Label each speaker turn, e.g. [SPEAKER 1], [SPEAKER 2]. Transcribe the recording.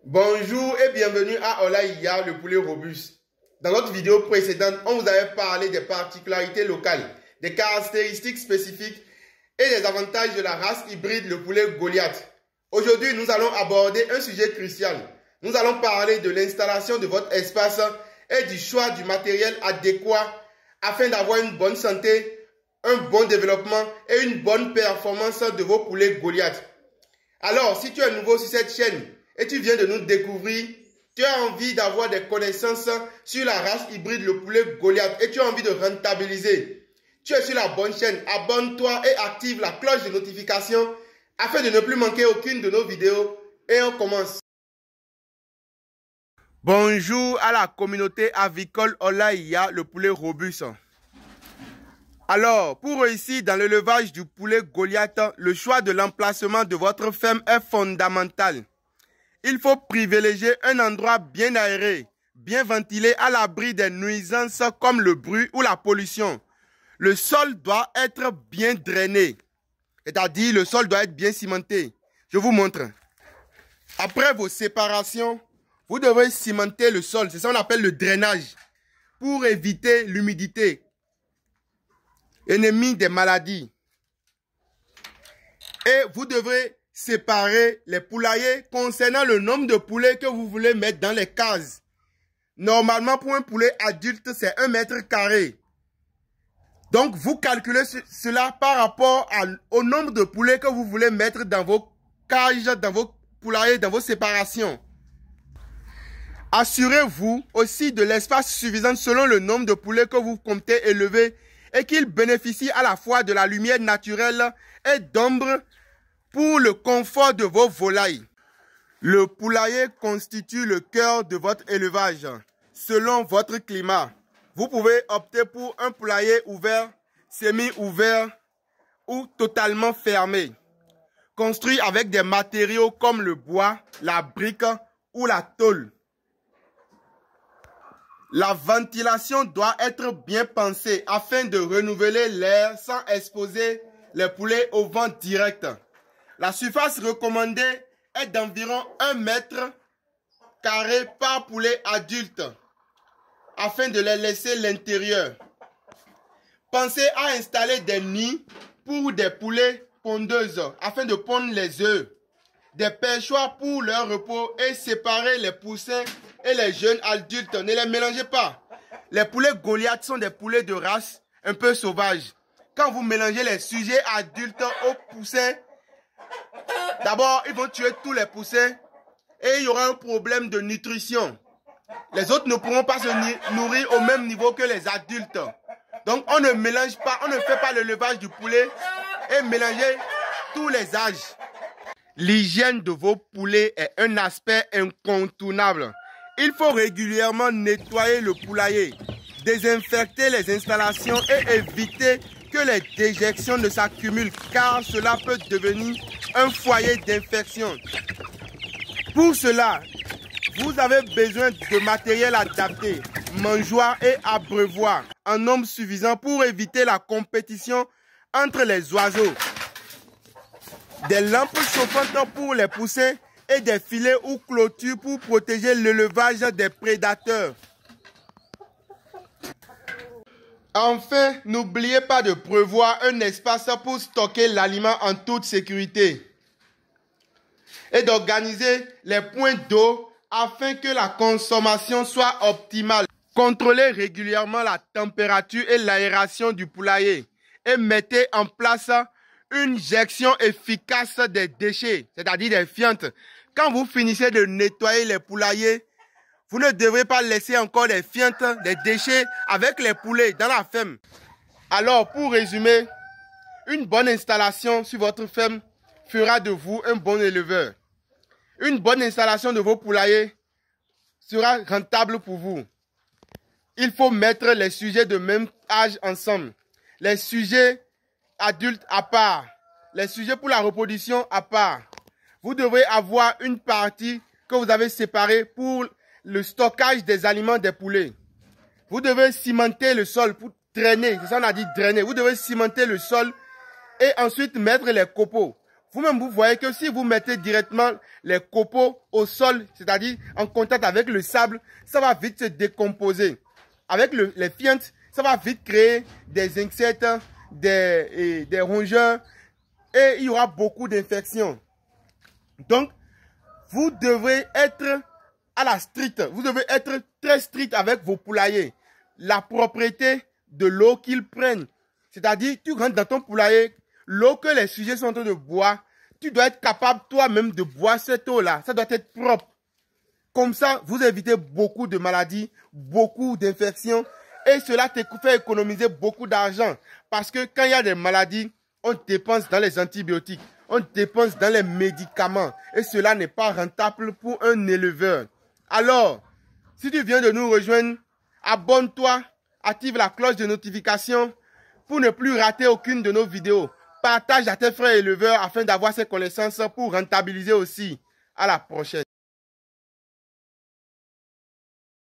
[SPEAKER 1] Bonjour et bienvenue à Olaïya, le poulet robuste. Dans notre vidéo précédente, on vous avait parlé des particularités locales, des caractéristiques spécifiques et des avantages de la race hybride, le poulet Goliath. Aujourd'hui, nous allons aborder un sujet crucial. Nous allons parler de l'installation de votre espace et du choix du matériel adéquat afin d'avoir une bonne santé, un bon développement et une bonne performance de vos poulets Goliath. Alors, si tu es nouveau sur cette chaîne et tu viens de nous découvrir, tu as envie d'avoir des connaissances sur la race hybride, le poulet Goliath, et tu as envie de rentabiliser, tu es sur la bonne chaîne. Abonne-toi et active la cloche de notification afin de ne plus manquer aucune de nos vidéos. Et on commence. Bonjour à la communauté avicole Olaïya, le poulet robuste. Alors, pour réussir dans l'élevage du poulet Goliath, le choix de l'emplacement de votre ferme est fondamental. Il faut privilégier un endroit bien aéré, bien ventilé, à l'abri des nuisances comme le bruit ou la pollution. Le sol doit être bien drainé, c'est-à-dire le sol doit être bien cimenté. Je vous montre. Après vos séparations, vous devrez cimenter le sol, c'est ça qu'on appelle le drainage, pour éviter l'humidité, ennemi des maladies. Et vous devrez séparer les poulaillers concernant le nombre de poulets que vous voulez mettre dans les cases. Normalement, pour un poulet adulte, c'est 1 mètre carré. Donc, vous calculez cela par rapport au nombre de poulets que vous voulez mettre dans vos cages, dans vos poulaillers, dans vos séparations. Assurez-vous aussi de l'espace suffisant selon le nombre de poulets que vous comptez élever et qu'ils bénéficient à la fois de la lumière naturelle et d'ombre pour le confort de vos volailles. Le poulailler constitue le cœur de votre élevage. Selon votre climat, vous pouvez opter pour un poulailler ouvert, semi-ouvert ou totalement fermé, construit avec des matériaux comme le bois, la brique ou la tôle. La ventilation doit être bien pensée afin de renouveler l'air sans exposer les poulets au vent direct. La surface recommandée est d'environ 1 mètre carré par poulet adulte afin de les laisser l'intérieur. Pensez à installer des nids pour des poulets pondeuses afin de pondre les œufs, des perchoirs pour leur repos et séparer les poussins et les jeunes adultes. Ne les mélangez pas. Les poulets Goliath sont des poulets de race un peu sauvages. Quand vous mélangez les sujets adultes aux poussins, d'abord, ils vont tuer tous les poussins et il y aura un problème de nutrition. Les autres ne pourront pas se nourrir au même niveau que les adultes. Donc, on ne mélange pas, on ne fait pas l'élevage du poulet et mélanger tous les âges. L'hygiène de vos poulets est un aspect incontournable. Il faut régulièrement nettoyer le poulailler, désinfecter les installations et éviter que les déjections ne s'accumulent car cela peut devenir un foyer d'infection. Pour cela, vous avez besoin de matériel adapté, mangeoires et abreuvoirs en nombre suffisant pour éviter la compétition entre les oiseaux. Des lampes chauffantes pour les poussins et des filets ou clôtures pour protéger l'élevage des prédateurs. Enfin, n'oubliez pas de prévoir un espace pour stocker l'aliment en toute sécurité et d'organiser les points d'eau afin que la consommation soit optimale. Contrôlez régulièrement la température et l'aération du poulailler et mettez en place une gestion efficace des déchets, c'est-à-dire des fientes. Quand vous finissez de nettoyer les poulaillers, vous ne devrez pas laisser encore des fientes, des déchets avec les poulets dans la ferme. Alors, pour résumer, une bonne installation sur votre ferme fera de vous un bon éleveur. Une bonne installation de vos poulaillers sera rentable pour vous. Il faut mettre les sujets de même âge ensemble. Les sujets adultes à part. Les sujets pour la reproduction à part. Vous devrez avoir une partie que vous avez séparée pour le stockage des aliments des poulets. Vous devez cimenter le sol pour drainer. C'est ça on a dit drainer. Vous devez cimenter le sol et ensuite mettre les copeaux. Vous-même, vous voyez que si vous mettez directement les copeaux au sol, c'est-à-dire en contact avec le sable, ça va vite se décomposer. Avec les fientes, ça va vite créer des insectes, des rongeurs et il y aura beaucoup d'infections. Donc, vous devrez être à la stricte. Vous devez être très strict avec vos poulaillers. La propriété de l'eau qu'ils prennent. C'est-à-dire, tu rentres dans ton poulailler, l'eau que les sujets sont en train de boire, tu dois être capable toi-même de boire cette eau-là. Ça doit être propre. Comme ça, vous évitez beaucoup de maladies, beaucoup d'infections. Et cela te fait économiser beaucoup d'argent. Parce que quand il y a des maladies, on dépense dans les antibiotiques. On dépense dans les médicaments. Et cela n'est pas rentable pour un éleveur. Alors, si tu viens de nous rejoindre, abonne-toi, active la cloche de notification pour ne plus rater aucune de nos vidéos. Partage à tes frères éleveurs afin d'avoir ces connaissances pour rentabiliser aussi. À la prochaine.